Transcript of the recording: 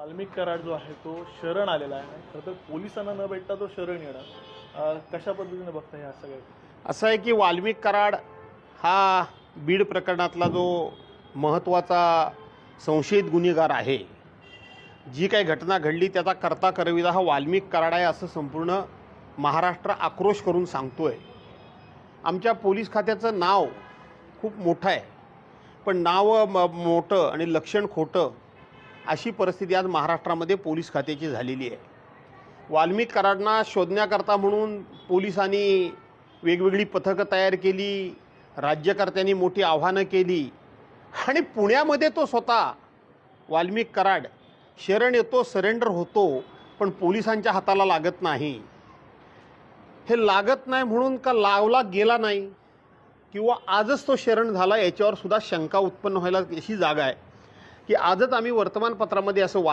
वाल्मिक कराड जो आहे तो शरण आलेला आहे. खरं तर पोलिसांना न भेटता तो शरण येणार. कशा पद्धतीने बघता ह्या सगळ्या? असं आहे की वाल्मिक कराड हा बीड प्रकरणातला जो महत्त्वाचा संशयित गुन्हेगार आहे, जी काही घटना घडली त्याचा कर्ता करविदा हा वाल्मिक कराड आहे असं संपूर्ण महाराष्ट्र आक्रोश करून सांगतोय. आमच्या पोलीस खात्याचं नाव खूप मोठं आहे, पण नाव मोठं आणि लक्षण खोटं अशी परिस्थिती आज महाराष्ट्रामध्ये पोलीस खात्याची झालेली आहे. वाल्मिक कराडना शोधण्याकरता म्हणून पोलिसांनी वेगवेगळी पथकं तयार केली, राज्यकर्त्यांनी मोठी आव्हानं केली आणि पुण्यामध्ये तो स्वतः वाल्मिक कराड शरण येतो, सरेंडर होतो, पण पोलिसांच्या हाताला लागत नाही. हे लागत नाही म्हणून का लावला गेला नाही किंवा आजच तो शरण झाला याच्यावर सुद्धा शंका उत्पन्न व्हायला अशी जागा आहे की आजच आम्ही वर्तमानपत्रामध्ये असं